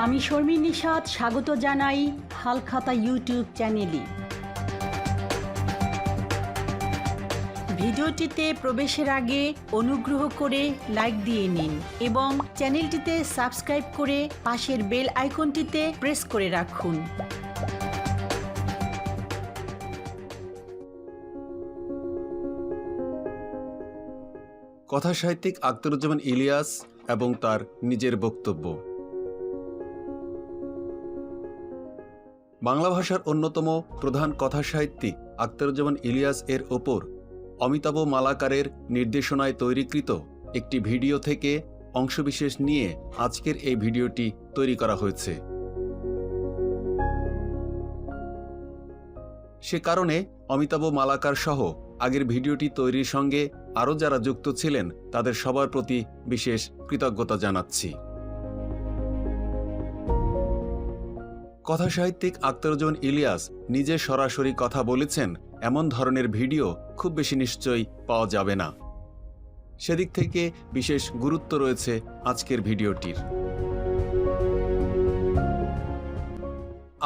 আমি শর্মী নিশাত স্বাগত জানাই হালখাতা ইউটিউব চ্যানেলে। ভিডিওটিতে প্রবেশের আগে অনুগ্রহ করে লাইক দিয়ে নিন এবং চ্যানেলটিতে সাবস্ক্রাইব করে পাশের বেল আইকনটিতে প্রেস করে রাখুন। কথাসাহিত্যিক আখতারুজ্জামান ইলিয়াস এবং তার নিজের বক্তব্য। বাংলা ভাষার অন্যতম প্রধান কথাসাহিত্যিক আখতারুজ্জামান ইলিয়াস এর ওপর অমিতাভ মালাকারের নির্দেশনায় তৈরিকৃত একটি ভিডিও থেকে অংশবিশেষ নিয়ে আজকের এই ভিডিওটি তৈরি করা হয়েছে। সে কারণে অমিতাভ মালাকার সহ আগের ভিডিওটি তৈরির সঙ্গে আরও যারা যুক্ত ছিলেন তাদের সবার প্রতি বিশেষ কৃতজ্ঞতা জানাচ্ছি। কথাসাহিত্যিক আখতারুজ্জামান ইলিয়াস নিজে সরাসরি কথা বলেছেন এমন ধরনের ভিডিও খুব বেশি নিশ্চয়ই পাওয়া যাবে না। সেদিক থেকে বিশেষ গুরুত্ব রয়েছে আজকের ভিডিওটির।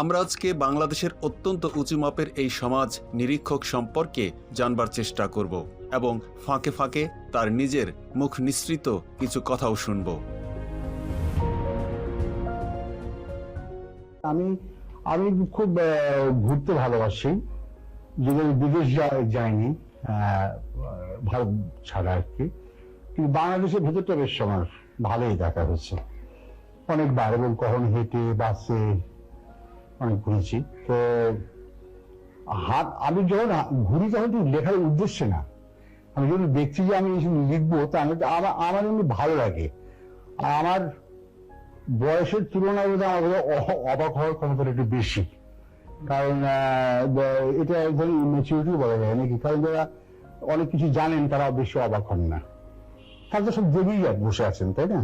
আমরা আজকে বাংলাদেশের অত্যন্ত উঁচু মাপের এই সমাজ নিরীক্ষক সম্পর্কে জানবার চেষ্টা করব এবং ফাঁকে ফাঁকে তার নিজের মুখ নিঃসৃত কিছু কথাও শুনব। আমি খুব ঘুরতে ভালোবাসি, যদিও বিদেশ যায়নি ভারত ছাড়া আর কি, কিন্তু বাংলাদেশের ভেতরটা বেশ আমার ভালোই দেখা হচ্ছে অনেকবার, এবং কখনো হেঁটে বাসে অনেক ঘুরেছি। তো আমি যখন ঘুরি তখন তো লেখার উদ্দেশ্যে না, আমি যখন দেখছি যে আমি লিখবো তা আমার এমনি ভালো লাগে। আর আমার বয়সের তুলনায় আমার অবাক হওয়ার ক্ষমতাটা একটু বেশি, কারণ এটা এক ধরনের ম্যাচুরিটি বলা যায় নাকি, কারণ যারা অনেক কিছু জানেন তারা বেশি অবাক হন না, তারা তো সব দেখেই বসে আছেন, তাই না?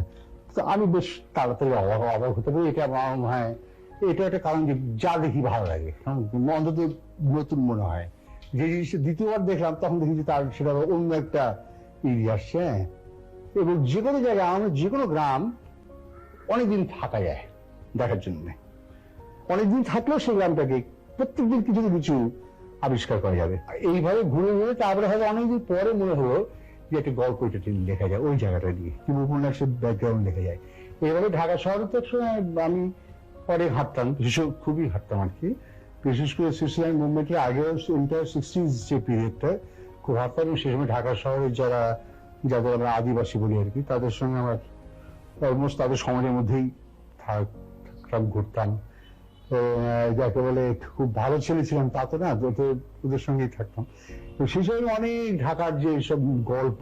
তো আমি বেশ তাড়াতাড়ি অবাক হতে পারি। এটা আমার মনে হয় এটা একটা কারণ যে যা দেখি ভালো লাগে, অন্তত নতুন মনে হয়। যে জিনিসটা দ্বিতীয়বার দেখলাম তখন দেখি যে তার সেটা অন্য একটা আসছে। এবং যে কোনো জায়গায়, আমার যে কোনো গ্রাম অনেকদিন থাকা যায় দেখার জন্য, অনেকদিন থাকলেও সেই গ্রামটাকে প্রত্যেকদিন কিছু কিছু আবিষ্কার করা যাবে। এইভাবে ঘুরে ঘুরে তারপরে হয়তো অনেকদিন পরে মনে হলো যে একটা গল্প এটা লেখা যায় ওই জায়গাটা দিয়ে, কিন্তু উপন্যাসের ব্যাকগ্রাউন্ড লেখা যায়। এইভাবে ঢাকা শহরে তো আমি অনেক হাঁটতাম, খুবই হাঁটতাম আর কি, বিশেষ করে সুইজারল্যান্ড মুভমেন্টের আগেও ইন্টার 60s যে পিরিয়ডটা খুব হাঁটতাম। এবং সেই সময় ঢাকা শহরের যাদের আমরা আদিবাসী বলি আর কি, তাদের সঙ্গে আমার অলমোস্ট তাদের সমাজের মধ্যেই থাকতাম, ঘুরতাম। তো যাকে বলে খুব ভালো ছেলে ছিলাম তা তো না, ওদের সঙ্গেই থাকতাম। তো সেই সময় অনেক ঢাকার যে সব গল্প,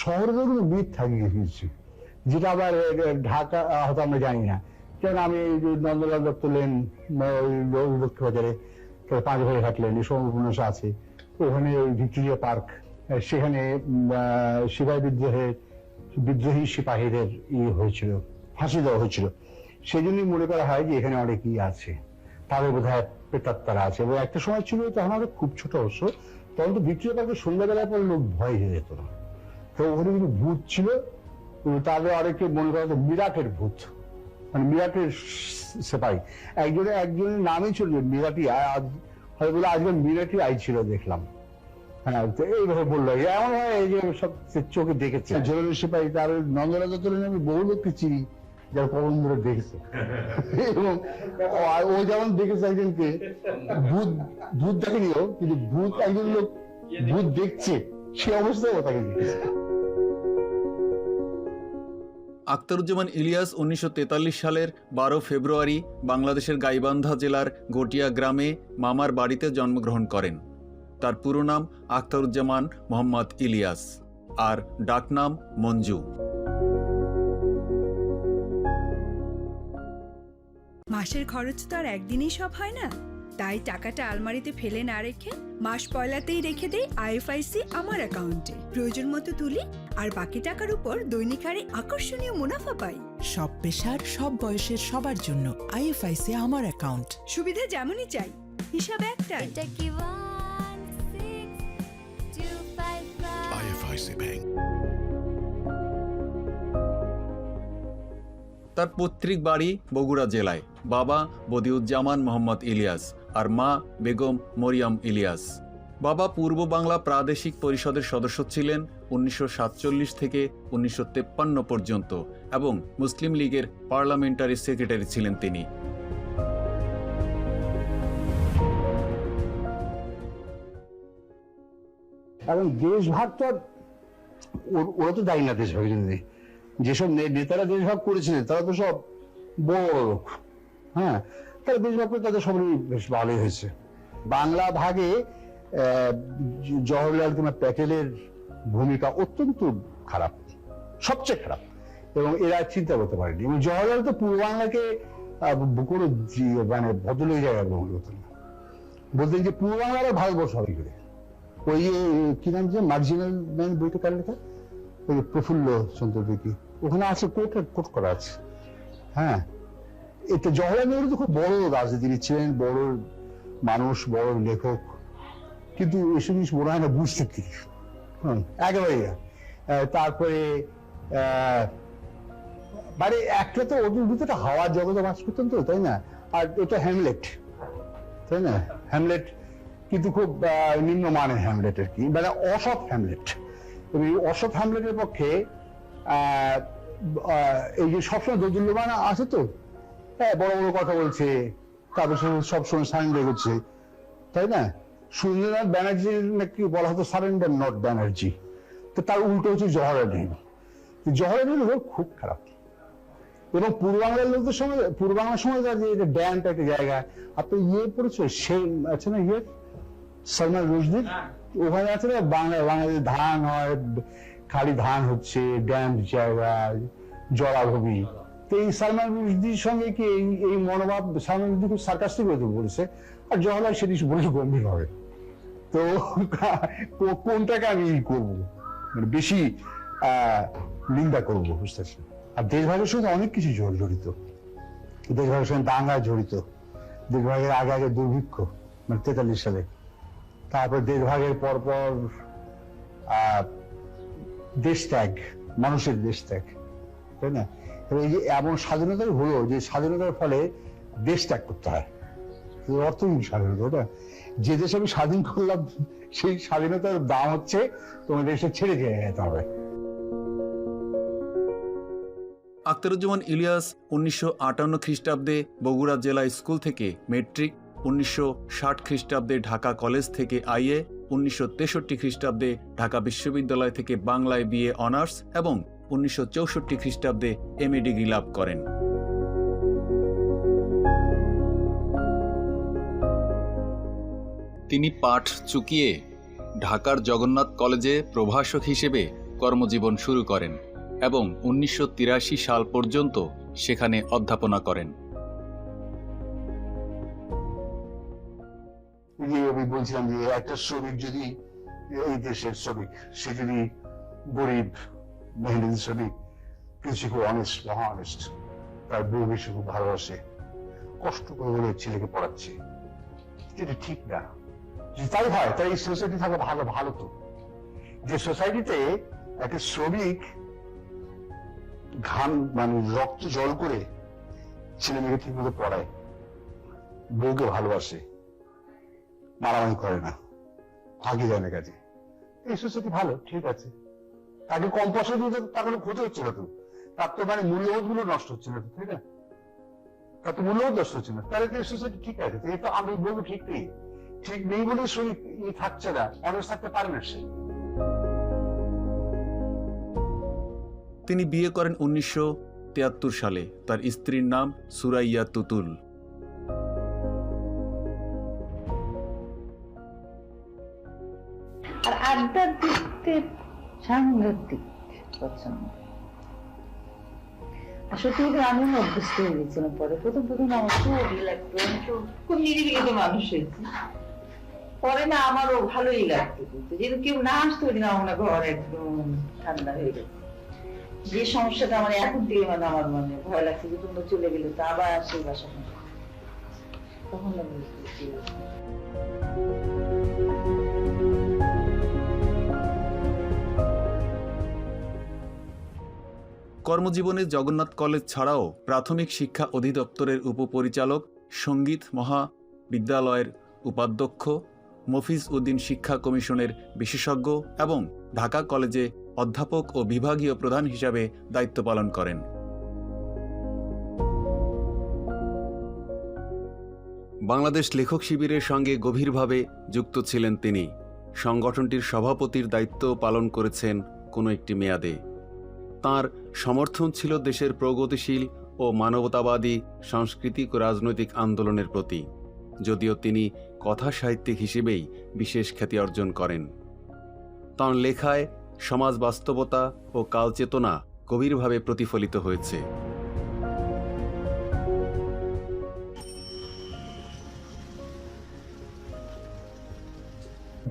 শহরেরও কিন্তু মিথ থাকিয়ে গেছি, যেটা আবার ঢাকা হয়তো আমরা জানি না। যেমন আমি নন্দলাল দত্ত লেন, লক্ষ্মী বাজারে 5 ঘরে হাঁটলেন, এই সব উপন্যাস আছে। ওখানে ওই ভিক্টোরিয়া পার্ক, সেখানে সিপাহী বিদ্রোহী সিপাহীদের হয়েছিল, ফাঁসি দেওয়া হয়েছিল। সেই জন্যই মনে করা হয় যে এখানে অনেক আছে, তাদের বোধ হয় প্রেতাত্মারা আছে। এবং একটা সময় ছিল তখন আমাদের খুব ছোট অবশ্য, তখন তো ভিক্টোরিয়া পার্কে সন্ধ্যাবেলার পরে লোক ভয় হয়ে যেত না। তো ওখানে কিন্তু ভূত ছিল, তাদের অনেকে মনে করা হতো মিরাটের ভূত, মানে মিরাটের সেপাই। একজনের নামই ছিল মিরাটি, হয়তো বলে আজকাল মিরাটি আই ছিল দেখলাম। হ্যাঁ, তো এইভাবে বললো, এমন হয় এই যে সব চোখে দেখেছে জেলের সিপাহী। তার নন্দলাল দত্ত আমি বহু লোককে চিনি যারা কবন ধরে দেখেছে, এবং ও যেমন দেখেছে একজনকে ভূত দেখেনিও, কিন্তু একজন লোক ভূত দেখছে সে অবস্থায় ও তাকে দেখেছে। আখতারুজ্জামান ইলিয়াস 1943 সালের 12 ফেব্রুয়ারি বাংলাদেশের গাইবান্ধা জেলার গটিয়া গ্রামে মামার বাড়িতে জন্মগ্রহণ করেন। তার পুরো নাম আখতারুজ্জামান মোহাম্মদ ইলিয়াস, আর ডাকনাম মঞ্জু। মাসের খরচ তো আর একদিনেই সব হয় না, তাই টাকাটা আলমারিতে ফেলে না রেখে মাস পয়লাতেই রেখে দেই আইএফআইসি আমার অ্যাকাউন্টে। প্রয়োজন মতো তুলি আর বাকি টাকার উপর দৈনিক হারে আকর্ষণীয় মুনাফা পাই। সব পেশার, সব বয়সের সবার জন্য আইএফআইসি আমার অ্যাকাউন্ট। সুবিধা যেমনই চাই, হিসাব একটাই। IFIC Bank. তার পৈতৃক বাড়ি বগুড়া জেলায়। বাবা বদিউজ্জামান মোহাম্মদ ইলিয়াস আর মা বেগম মরিয়ম ইলিয়াস। বাবা পূর্ব বাংলা প্রাদেশিক পরিষদের সদস্য ছিলেন 1947 থেকে 1953 পর্যন্ত এবং মুসলিম লীগের পার্লামেন্টারি সেক্রেটারি ছিলেন তিনি। এবং দেশভাগ তো ওরা তো দায়ী না দেশভাগের জন্য। যেসব নেতারা দেশভাগ করেছিলেন তারা তো সব বড় লোক, হ্যাঁ, তারা দেশভাগ করে তাদের সবারই বেশ ভালোই হয়েছে। বাংলা ভাগে জওহরলাল কিংবা প্যাটেলের ভূমিকা অত্যন্ত খারাপ, সবচেয়ে খারাপ, এবং এরা চিন্তা করতে পারেনি। এবং জওহরলাল তো পূর্ব বাংলাকে কোনো মানে ভদ্রলোক জায়গায় গ্রহণ করতেন না, বলতেন যে পূর্ব বাংলা আর ভারতবর্ষ হবে করে। ওই কি নাম যে মার্জিনাল ম্যান বইটা কার লেখা, ওই প্রফুল্ল চন্দ্র দিকে, ওখানে আছে কোট করা আছে। হ্যাঁ, এতে জওহরলাল নেহরু তো খুব বড় রাজনীতিবিদ ছিলেন, বড় মানুষ, বড় লেখক, কিন্তু এসব জিনিস মনে হয় না বুঝতে কি। একেবারে তারপরে মানে একটা তো ওদের ভিতরে হাওয়ার জগতে বাস করতেন তো, তাই না? আর এটা হ্যামলেট, তাই না? হ্যামলেট কিন্তু খুব নিম্নমানের হ্যামলেট আর কি, মানে অসৎ হ্যামলেট। এবং এই অসৎ হ্যামলেটের পক্ষে এই যে সবসময় দোদুল্যমান আছে তো, হ্যাঁ, বড় বড় কথা বলছে, তারপর সবসময় সারেন্ডার করছে, তাই না? সুরেন্দ্রনাথ ব্যানার্জির নাকি বলা হতো সারেন্ডার নট ব্যানার্জি, তো তার উল্টো হচ্ছে জওহরলাল নেহরু। জওহরলাল নেহরু খুব খারাপ। এবং পূর্ব বাংলার লোকদের সময়, পূর্ব বাংলার সময় যে ড্যামটা একটা জায়গা, আপনি পড়েছো সে আছে না, সালমান রুশদি, ওখানে আছে না বাংলাদেশ ধান হয়, খালি ধান হচ্ছে, ড্যাম জায়গা, জলাভূমি। তো এই সালমান রুশদির সঙ্গে কি এই মনোভাব সালমান রুশদি খুব সার্কাস্টিক হতে বলেছে, আর জওহরলাল সেটি বলেছে গম্ভীর হবে। তো কোনটাকে আমি করবো, মানে বেশি নিন্দা করবো, বুঝতেছি। আর দেশভাগের সঙ্গে অনেক কিছু জড়িত, দেশভাগের সঙ্গে দাঙ্গা জড়িত, দেশভাগের আগে দুর্ভিক্ষ, মানে 43 সালে, তারপর দেশভাগের পরপর দেশ ত্যাগ, মানুষের দেশ ত্যাগ, তাই না? এই যে এমন স্বাধীনতাই হলো যে স্বাধীনতার ফলে দেশ ত্যাগ করতে হয়, অর্থহীন স্বাধীনতা। ওটা যে দেশ আমি স্বাধীন করলাম, সেই স্বাধীনতার দাম হচ্ছে তোমার দেশে ছেড়ে যেতে হবে। আখতারুজ্জামান ইলিয়াস 1958 খ্রিস্টাব্দে বগুড়া জেলা স্কুল থেকে মেট্রিক, 1960 খ্রিস্টাব্দে ঢাকা কলেজ থেকে আইএ, 1963 খ্রিস্টাব্দে ঢাকা বিশ্ববিদ্যালয় থেকে বাংলায় বিএ অনার্স এবং 1964 খ্রিস্টাব্দে এমএ ডিগ্রি লাভ করেন। তিনি পাঠ চুকিয়ে ঢাকার জগন্নাথ কলেজে প্রভাষক হিসেবে কর্মজীবন শুরু করেন এবং 1983 সাল পর্যন্ত সেখানে অধ্যাপনা করেন। আমি বলছিলাম যে একটা শ্রমিক যদি, এই দেশের শ্রমিক, সে যদি গরিব মেহনতি শ্রমিক, কিন্তু সে খুব অনেস্ট, মহা অনেস্ট, তার বউ বেশি খুব ভালোবাসে, কষ্ট করে বলে ছেলেকে পড়াচ্ছে, এটা ঠিক না। তাই হয়, তাই এই সোসাইটি থাকে ভালো। ভালো তো যে সোসাইটিতে একটা শ্রমিক ঘাম মানে রক্ত জল করে ছেলে মেয়েকে ঠিক মতো পড়ায়, বউকে ভালোবাসে, মারামারি করে না, আগে যায় না কাজে, এই সোসাইটি ভালো, ঠিক আছে। তাকে কম পয়সা দিয়ে তার কোনো ক্ষতি হচ্ছে না তো, তার তো মানে মূল্যবোধ গুলো নষ্ট হচ্ছে না, তাই না? তার তো মূল্যবোধ নষ্ট হচ্ছে না, তাহলে এই সোসাইটি ঠিক আছে। এই তো আমি বলবো ঠিক নেই, ঠিক নেই বলে শ্রমিক থাকছে না, অনেক থাকতে পারে না সে। তিনি বিয়ে করেন 1973 সালে। তার স্ত্রীর নাম সুরাইয়া তুতুল। আর আড্ডার দিকতে সাংঘাতিক পছন্দ। আসলে আমি অভ্যস্ত হয়ে গেছিলাম। পরে প্রথম আমার খুবই লাগতো, আমি তো খুব নিরিবিলিত মানুষ হয়েছি। পরে না আমারও ভালোই লাগতো, যেহেতু কেউ না আসতো ওই দিন আমার ঘর একদম ঠান্ডা হয়ে গেছে। যে সমস্যাটা আমার এখন থেকে মানে আমার মনে ভয় লাগছে যে তোমরা চলে গেলে তো আবার সেই বাসা, তখন আমি বুঝতে কর্মজীবনে জগন্নাথ কলেজ ছাড়াও প্রাথমিক শিক্ষা অধিদপ্তরের উপপরিচালক, সঙ্গীত মহাবিদ্যালয়ের উপাধ্যক্ষ, মফিজ উদ্দিন শিক্ষা কমিশনের বিশেষজ্ঞ এবং ঢাকা কলেজে অধ্যাপক ও বিভাগীয় প্রধান হিসাবে দায়িত্ব পালন করেন। বাংলাদেশ লেখক শিবিরের সঙ্গে গভীরভাবে যুক্ত ছিলেন তিনি। সংগঠনটির সভাপতির দায়িত্ব পালন করেছেন কোনো একটি মেয়াদে। তাঁর সমর্থন ছিল দেশের প্রগতিশীল ও মানবতাবাদী সাংস্কৃতিক ও রাজনৈতিক আন্দোলনের প্রতি, যদিও তিনি কথা সাহিত্যিক হিসেবেই বিশেষ খ্যাতি অর্জন করেন। তাঁর লেখায় সমাজ বাস্তবতা ও কালচেতনা গভীরভাবে প্রতিফলিত হয়েছে।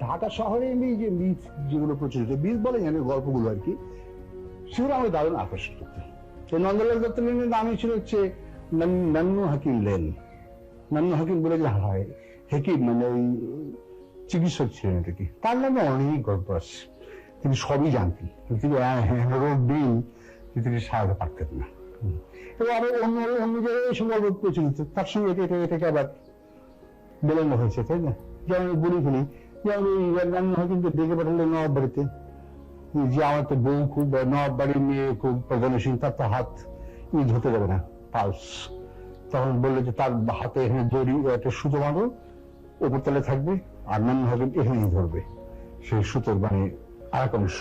ঢাকা শহরে এমনি যে মিথ যেগুলো প্রচলিত, মিথ বলে জানে গল্পগুলো আর কি, সেগুলো আমাকে দারুণ আকর্ষণ করতো। তো নন্দলাল দত্ত লেনের নামই ছিল হচ্ছে নান্নু হাকিম লেন। নান্নু হাকিম বলে যে হয় হাকিম, মানে ওই চিকিৎসক ছিলেন এটা কি, তার নামে অনেক গল্প আছে। তিনি সবই জানতেন, তিনি রোগ দিন তিনি সারাতে পারতেন না। এবং আরো অন্য অন্য জায়গায় এইসব গল্প প্রচলিত, তার সঙ্গে এটাকে আবার মেলানো হয়েছে, তাই না? যেমন বলি ফেলি, নান্নু হাকিমকে ডেকে পাঠালে নবাব বাড়িতে, যে আমার তো বউ খুব, নবাব বাড়ির মেয়ে খুব প্রধানশীল, তার তো হাত ধরতে যাবে না, পালস। তখন বললো যে তার হাতে এখানে দড়ি, একটা সুতো বাঁধো, ওপর তলে থাকবে, আর নান্নু হাকিম এখানেই ধরবে সেই সুতোর মানে আর এক অংশ।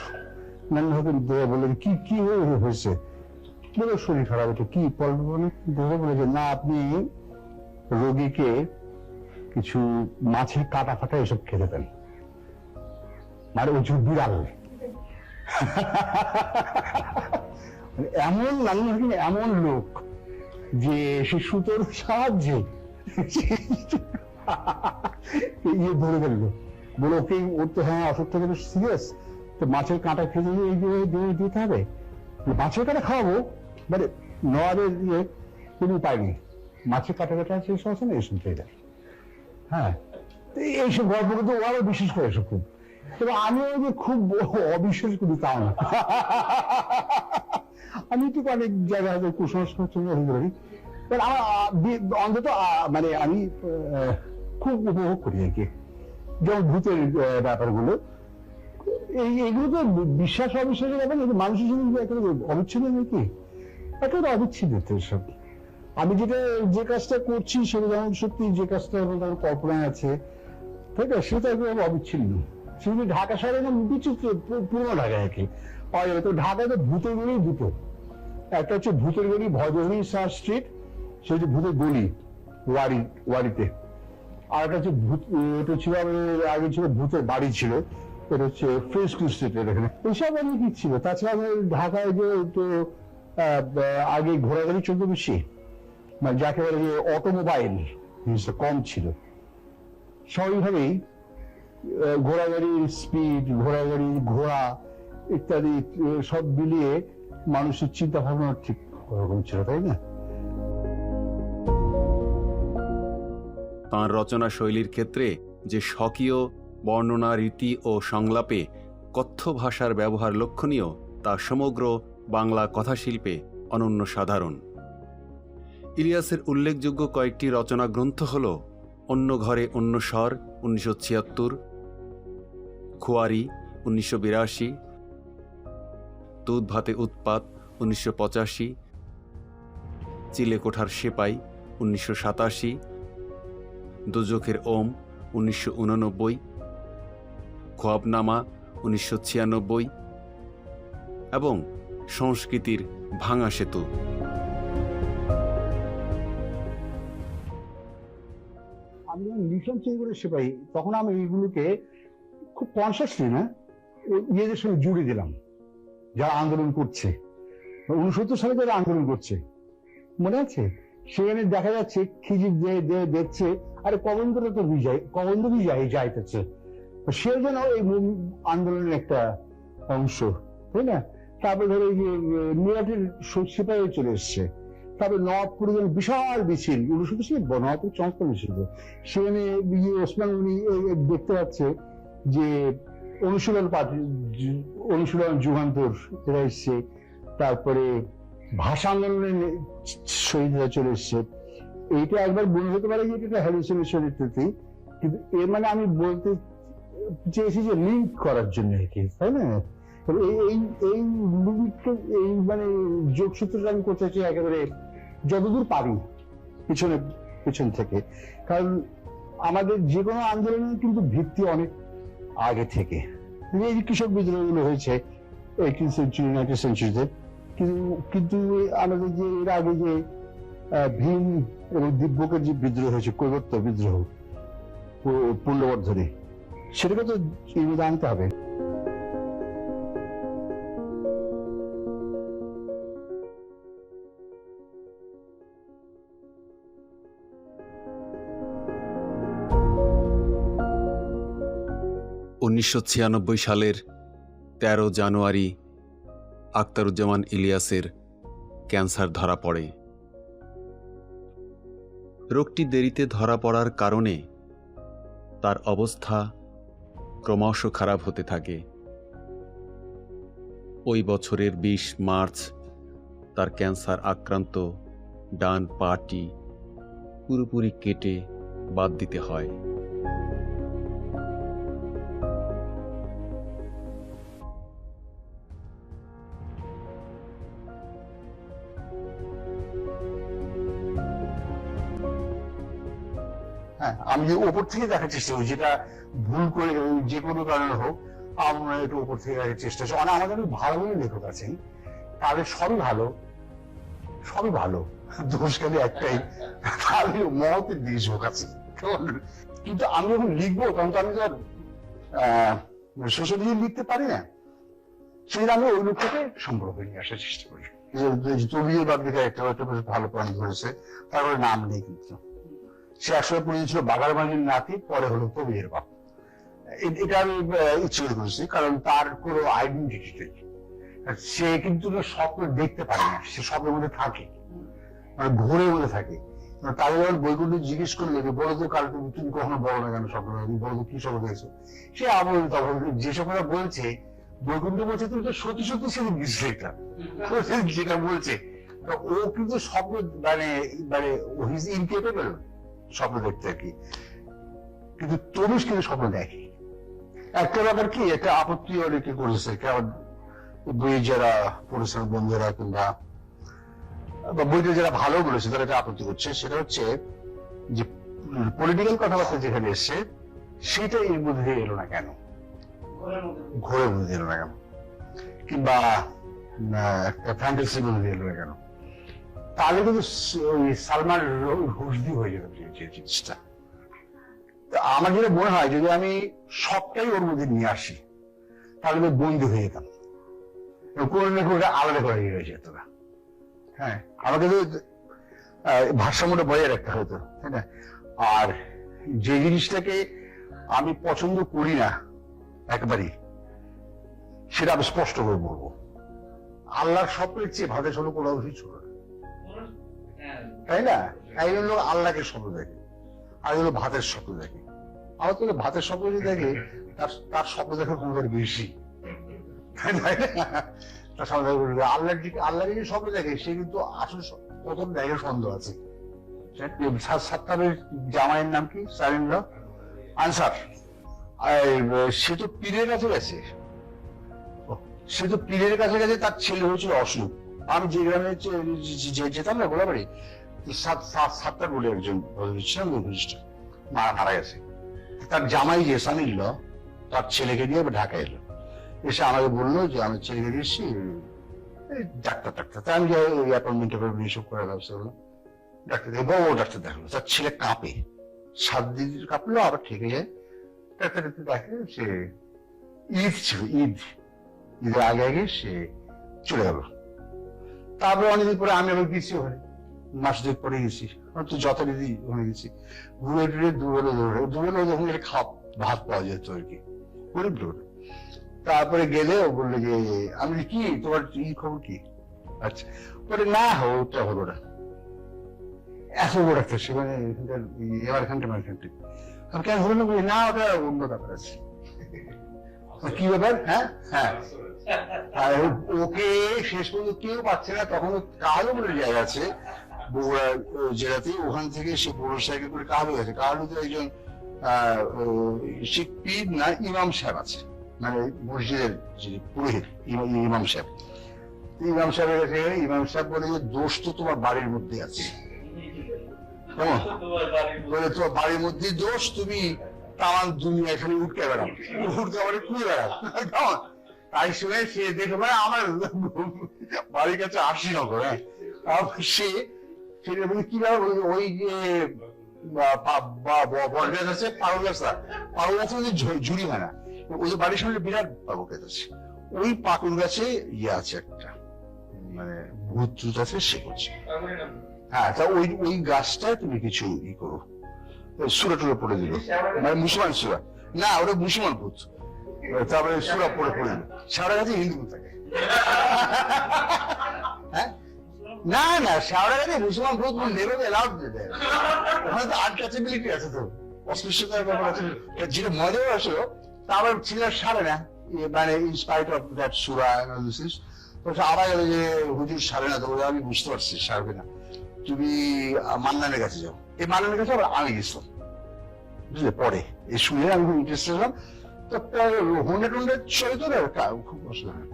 নান্নু হাকিম বললেন কি কি হয়েছে, বলে শরীর খারাপ, এটা কি বলে যে না, আপনি রোগীকে কিছু মাছের কাটা ফাটা এসব খেতে দেন, মানে ওই বিড়াল। এমন নান্নু হাকিম এমন লোক যে সে সুতোর সাহায্যে ইয়ে ধরে ফেললো, বলে ওকে, ওর তো হ্যাঁ অসুখ থেকে সিরিয়াস, তো মাছের কাঁটা খেতে দিতে হবে, মাছের কাঁটা খাওয়াবো, মানে নবাবের ইয়ে কোনো উপায় নেই, মাছের কাঁটা কাটা শেষ আছে না, এসব পেয়ে যায়। হ্যাঁ, এইসব গল্প কিন্তু আরো বিশেষ করে এসব খুব, তবে আমিও যে খুব অবিশ্বাস করি তাও না। আমি একটু অনেক জায়গায় হয়তো কুসংস্কার চলে হতে পারি, আমার অন্তত মানে আমি খুব উপভোগ করি আর কি। যেমন ভূতের ব্যাপারগুলো, এইগুলো তো বিশ্বাস অবিশ্বাসের ব্যাপার, কিন্তু মানুষের সঙ্গে একেবারে অবিচ্ছিন্ন নাকি, একেবারে অবিচ্ছিন্ন তো এসব। আমি যে কাজটা করছি সেটা যেমন সত্যি, যে কাজটা কল্পনায় আছে, ঠিক আছে, সেটা একেবারে অবিচ্ছিন্ন। সেগুলি ঢাকা শহরে বিচিত্র, পুরো ঢাকা আর কি। তো ঢাকায় তো ভূতের গলি দুটো, একটা হচ্ছে ভূতের গলি ভজনী শাহ স্ট্রিট, সে হচ্ছে ভূতের গলি ওয়ারিতে, আর একটা হচ্ছে এটা ছিল আগে ছিল ভূতের বাড়ি ছিল, এটা হচ্ছে ফ্রেশ স্ট্রিটের এখানে। এইসব অনেক কি ছিল। তাছাড়া ঢাকায় যে তো আগে ঘোরাঘুরি চলতো বেশি, মানে যাকে বলে যে অটোমোবাইল জিনিসটা কম ছিল, স্বাভাবিকভাবেই ঘোড়াগাড়ির স্পিড, ঘোড়া ইত্যাদি সব মিলিয়ে মানুষের চিন্তা ভাবনা ঠিক ওরকম ছিল, তাই না? তাঁর রচনা শৈলীর ক্ষেত্রে যে স্বকীয় বর্ণনা, রীতি ও সংলাপে কথ্য ভাষার ব্যবহার লক্ষণীয়, তা সমগ্র বাংলা কথাশিল্পে অনন্য সাধারণ। ইলিয়াসের উল্লেখযোগ্য কয়েকটি রচনা গ্রন্থ হল অন্য ঘরে অন্য স্বর 1976, খোয়ারি 1982, দুধ ভাতে উৎপাত 1985, চিলেকোঠার সেপাই 1987, দোজখের ওম 1989, খোয়াবনামা 1996 এবং সংস্কৃতির ভাঙা সেতু। আমি যখন লিখলাম চিলেকোঠার সেপাই, তখন আমি এইগুলোকে খুব কনসিয়াসলি না ইয়েদের সঙ্গে জুড়ে দিলাম, যারা আন্দোলন করছে 69 সালে, যারা আন্দোলন করছে, মনে আছে? সেখানে দেখা যাচ্ছে খিজির দেখছে, আরে কবন্দটা তো কবন্দ যাইতেছে, সে যেন এই আন্দোলনের একটা অংশ, তাই না? তারপরে ধরো এই যে মিরাটের সেপাই চলে এসছে, তারপরে নবাবপুরে যেন বিশাল মিছিল, 69 সালে নবাবপুর চমৎকার মিছিল, সেখানে ওসমান উনি দেখতে পাচ্ছে যে অনুশীলন যুগান্তর এরা এসছে, তারপরে ভাষা আন্দোলনে শহীদ হয়ে চলে এসছে। এইটা একবার মনে হতে পারে যে এটা হ্যালুসিনেশন ইত্যাদি, কিন্তু এর মানে আমি বলতে চেয়েছি যে লিঙ্ক করার জন্য কি, তাই না? এই মুভিকে এই মানে যোগসূত্রটা আমি করতে চাই একেবারে যতদূর পারি পিছন থেকে, কারণ আমাদের যে কোনো আন্দোলনের কিন্তু ভিত্তি অনেক আগে থেকে। এই যে কৃষক বিদ্রোহগুলো হয়েছে 18th সেঞ্চুরি 19th সেঞ্চুরিতে, কিন্তু আমাদের যে এর আগে যে ভীম এবং দিব্যকের যে বিদ্রোহ হয়েছে, কৈবর্ত বিদ্রোহ পুণ্ডবর্ধনে, সেটাকে তো আনতে হবে। সালের 13 জানুয়ারি আখতারুজ্জামান ইলিয়াসের ক্যান্সার ধরা পড়ে। রোগটি দেরিতে ধরা পড়ার কারণে তার অবস্থা ক্রমশ খারাপ হতে থাকে। ওই বছরের 20 মার্চ তার ক্যান্সার আক্রান্ত ডান পাটি পুরোপুরি কেটে বাদ দিতে হয়। হ্যাঁ, আমি যে উপর থেকে দেখার চেষ্টা করি, যেটা ভুল করে যে কোনো কারণে হোক, আমরা একটু উপর থেকে দেখার চেষ্টা করছি। আমাদের ভালো ভালো লেখক আছেন, তাদের সবই ভালো, দোষ খালি একটাই, তাদের মহতের দিকে ঝোঁক আছে। কিন্তু আমি যখন লিখবো তখন তো আমি তো সোশ্যাল মিডিয়া লিখতে পারি না, সেটা আমি ওই লোকটাকে সম্পর্ক নিয়ে আসার চেষ্টা করি। তবিয়ে বাবলিকা একটা ভালো পয়েন্ট ধরেছে, তারপরে নাম নেই, কিন্তু সে আসলে পরিচিত ছিল বাগারবাড়ির নাতি, পরে হলো তবিয়ের বাপ। এটা আমি ইচ্ছে করে করেছি, কারণ তার কোনো আইডেন্টিটি নেই। সে কিন্তু স্বপ্ন দেখতে পারে না, সে স্বপ্নের মধ্যে থাকে, মানে ঘোরের মধ্যে থাকে। তাদের যখন বইগুলো জিজ্ঞেস করলে বলো তো, কারণ তুমি কখনো বলো না কেন স্বপ্ন, বলো তো কি স্বপ্ন দেখছো, সে আবার তখন যেসব কথা বলছে বৈকুণ্ঠ বলছে তুমি তো সত্যি সত্যি সেদিন গেছিল, এটা যেটা বলছে ও কিন্তু স্বপ্ন মানে ইনকেপেবল স্বপ্ন দেখতে আর কি, কিন্তু তরুষ কিন্তু স্বপ্ন দেখে। একটা ব্যাপার কি, একটা আপত্তি অনেকে করেছে, কারণ বই যারা পড়েছেন বন্ধুরা কিংবা বইটা যারা ভালো বলেছে তারা একটা আপত্তি করছে, সেটা হচ্ছে যে পলিটিক্যাল কথাবার্তা যেখানে এসছে সেটা এর মধ্যে এলো না কেন, ঘোরের মধ্যে এলো না কেন, কিংবা একটা ফ্যান্টাসির মধ্যে এলো না কেন। তাহলে কিন্তু ওই সালমান রুশদি হয়ে যেত জিনিসটা। আমার যেটা মনে হয়, যদি আমি সবটাই ওর মধ্যে নিয়ে আসি তাহলে আমি বন্দী হয়ে যেতাম, কোনো না কোনো আলাদা করে হয়ে যেত না। হ্যাঁ, আমাকে তো ভারসাম্যটা বজায় রাখতে হতো, তাই না? আর যে জিনিসটাকে আমি পছন্দ করি না একবারই, সেটা আমি স্পষ্ট করে বলবো। আল্লাহর স্বপ্নের চেয়ে ভাতের স্বপ্ন কোনো অবশ্যই ছোট, তাই না? একজন লোক আল্লাহকে স্বপ্ন দেখে, আর হলো ভাতের স্বপ্ন দেখে। আমার তো ভাতের স্বপ্ন যদি দেখে, তার স্বপ্ন দেখার কোনো বেশি, তার স্বপ্ন আল্লাহকে যে স্বপ্ন দেখে, সে কিন্তু আসলে প্রথম জায়গায় সন্দেহ আছে। সাত্তারের জামাইয়ের নাম কি, সারিন্দ্র আনসার, সে তো পীরের কাছে গেছে, তার ছেলে হয়েছিল অসুখ। আমি যে গ্রামে যেতাম না গোলাবাড়ি, সাত্তার বলে একজন ছিলাম, মারা গেছে। তার জামাই যে সানিল, তার ছেলেকে নিয়ে ঢাকা এলো, এসে আমাকে বললো যে আমি ছেলেকে দিয়েছি ডাক্তার। তাই আমি ওই অ্যাপয়েন্টমেন্ট এসব করার ব্যবস্থা করলাম। ডাক্তার বড় ডাক্তার দেখালো, তার ছেলে কাঁপে, 7 দিন কাঁপলো, আবার ঠিক যায়। ডাক্তার দেখে সে ঈদ ছিল, ঈদের আগে সে চলে গেল। তারপরে অনেকদিন পরে আমি আবার গেছি, ওখানে মাস 2 পরে গেছি, তো যথারীতি ওখানে গেছি, ঘুরে টুরে দুবেলা যখন ভাত পাওয়া যেত আর কি, গরিব লোক। তারপরে গেলে ও বললো যে আমি কি তোমার খবর কি, আচ্ছা বলে না ওটা হলো না, এত বড় একটা সেখানে এখানটা আমি কেন হলো না, বলি না ওটা অন্য ব্যাপার আছে। কি ব্যাপার? হ্যাঁ হ্যাঁ, আর ওকে শেষ পর্যন্ত কেউ পাচ্ছে না। তখন কালো বলে জায়গা আছে বগুড়া জেলাতে, ওখান থেকে সে মোটর সাইকেল করে কালো গেছে। কালোতে একজন শিখ পীর না ইমাম সাহেব আছে, মানে মসজিদের যে পুরোহিত ইমাম সাহেব। ইমাম সাহেবের কাছে ইমাম সাহেব বলে যে দোষ তো তোমার বাড়ির মধ্যে আছে, কেমন বলে তোমার বাড়ির মধ্যে দোষ, তুমি তামান দুনিয়া এখানে উঠতে বেড়াও, উঠতে পারে খুঁজে বেড়াও, কেমন? তাই শুনে সে দেখে ভাই আমার বাড়ির কাছে আসি নগর। হ্যাঁ, সে সেটা বলে কি ওই যে বরগাছ আছে, পারুল গাছ, পারুল গাছে ঝুড়ি হয় না, ওদের বাড়ির সামনে বিরাট পাকুল গাছ আছে, ওই পাকুল গাছে ইয়ে আছে একটা, মানে ভূত টুত আছে, সে করছে। হ্যাঁ, তা ওই গাছটায় তুমি কিছু ই করো, সুরা টুরা পড়ে দিল, মানে মুসলমান সুরা না, ওটা মুসলমান ভূত, তারপরে সুরা পড়ে পড়ে দিল। সারা গাছে হিন্দু থাকে, হ্যাঁ না না, সারা গাছে মুসলমান ভূত নেবে এলাউড দিতে, ওখানে তো আনটাচেবিলিটি আছে, তো অস্পৃশ্যতার ব্যাপার আছে, যেটা মজাও আসলো। তারপর ছেলেরা সারে না, মানে ইনস্পাইট অফ দ্যাট সুরা অ্যানালিসিস, তো আবার গেল যে হুজুর সারে না, তো আমি বুঝতে পারছি সারবে না, তুমি মান্নানের কাছে যাও। এই মান্নানের কাছে আবার আমি গেছিলাম, বুঝলে, পরে এই শুনে আমি খুব ইন্টারেস্ট হলাম। তো হোন্ডা টোন্ডা চলে তো খুব অসুবিধা,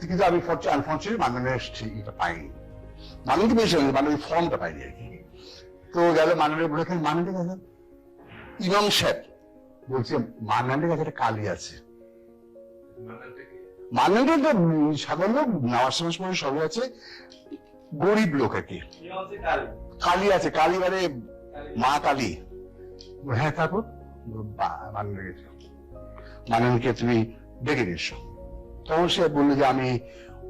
কিন্তু আমি আনফর্চুনেটলি মান্নানের এটা পাইনি, মান্নানকে পেয়েছিলাম, মান্নানের ফর্মটা পাইনি আর কি। তো গেল মান্নানের বলে, মান্নানের কাছে ইমাম সাহেব বলছে মান্নানের কাছে একটা কালী আছে। মান্নানটা তো সাধারণ লোক, নামাজ সমাজ পড়ে সবই আছে, গরিব লোক আর কি। কালী আছে, কালী মানে মা কালী। হ্যাঁ, তারপর মান্নানকে তুমি ডেকে নিয়ে এসো। তখন সে বললো যে আমি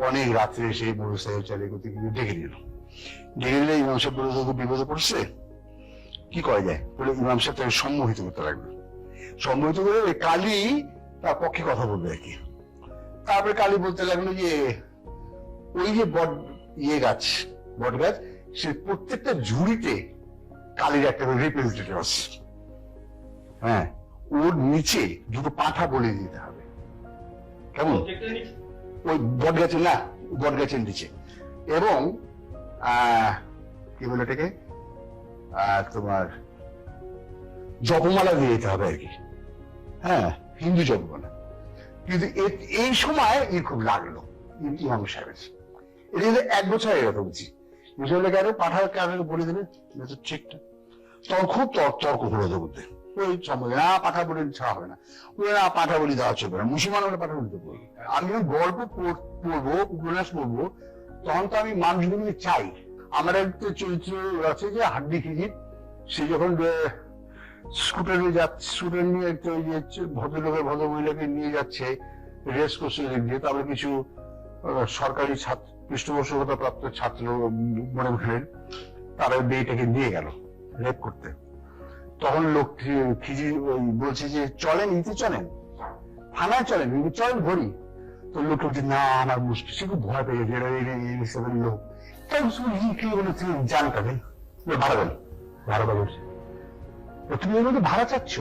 অনেক রাত্রে এসে মোটর সাইকেল চালিয়ে করতে গিয়ে ডেকে নিল। ডেকে নিলে ইমাম সাহেব বলে তোকে বিপদে পড়ছে, কি করা যায়? বলে ইমাম সাহেব তাকে সম্মোহিত করতে লাগবে, সম্মোহিত করে ওই কালী তার পক্ষে কথা বলবে আর কি। তারপরে কালী বলতে লাগলো যে ওই যে বট গাছ, সে প্রত্যেকটা ঝুড়িতে কালীর একটা রিপ্রেজেন্টেটিভ আছে। হ্যাঁ, ওর নিচে দুটো পাঁঠা বলে দিতে হবে, কেমন? ওই বট গাছের না, বট গাছের নিচে, এবং কি বলে এটাকে, তোমার জপমালা দিয়ে দিতে হবে আর কি। হ্যাঁ, হিন্দু জপমালা। কিন্তু এই সময় খুব লাগলো ইমাম সাহেবের, এটা কিন্তু 1 বছর এর কথা বলছি, বিষয়টা কেন পাঠার কারণে বলে দেবে ঠিকটা। তখন খুব তর্ক হলো ওদের মধ্যে, ওই সম্বন্ধে না পাঠা বলি ছাড়া হবে না, ওই না পাঠা বলি দেওয়া চলবে না, মুসলমান হলে পাঠা বলি দেবো। আমি যখন গল্প পড়বো, উপন্যাস পড়বো, তখন তো আমি মানুষগুলোকে চাই। আমার একটা চরিত্র আছে যে হাড্ডি খিজির, সে যখন স্কুটারে যাচ্ছে, স্কুটার নিয়ে একটা ওই যে ভদ্রলোকের ভদ্র মহিলাকে নিয়ে যাচ্ছে রেস করছে দিয়ে, তারপরে কিছু সরকারি পৃষ্ঠপোষকতা প্রাপ্ত ছাত্র মনে উঠলেন, তারা মেয়েটাকে নিয়ে গেল রেপ করতে। তখন লোক খিজি বলছে যে চলেন, নিতে চলেন, থানায় চলেন, চলেন ধরি। তো লোক বলছে না আমার মুশকিল, সে খুব ভয় পেয়ে গেছে, লোক জান কাকে ভাড়া দেন, ভাড়া বলছে তুমি এর মধ্যে ভাড়া চাচ্ছ,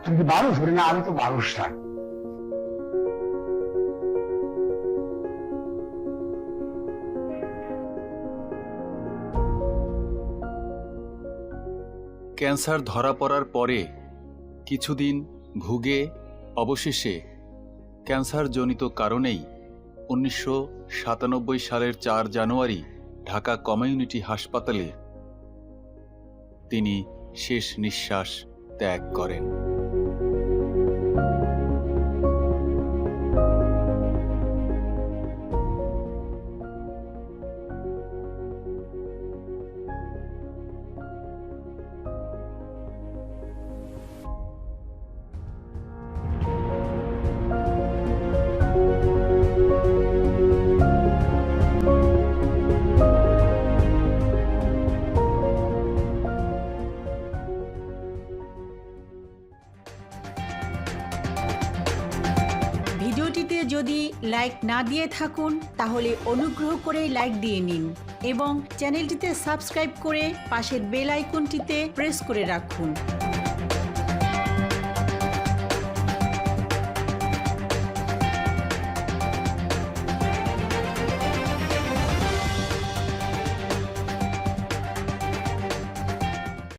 তুমি কি মানুষ? বলে না, আমি তো মানুষ না। ক্যান্সার ধরা পড়ার পরে কিছুদিন ভুগে অবশেষে ক্যান্সারজনিত কারণেই 1997 সালের 4 জানুয়ারি ঢাকা কমিউনিটি হাসপাতালে তিনি শেষ নিঃশ্বাস ত্যাগ করেন। ভিডিওটিতে যদি লাইক না দিয়ে থাকুন তাহলে অনুগ্রহ করে লাইক দিয়ে নিন এবং চ্যানেলটিতে সাবস্ক্রাইব করে পাশের বেল আইকনটিতে প্রেস করে রাখুন।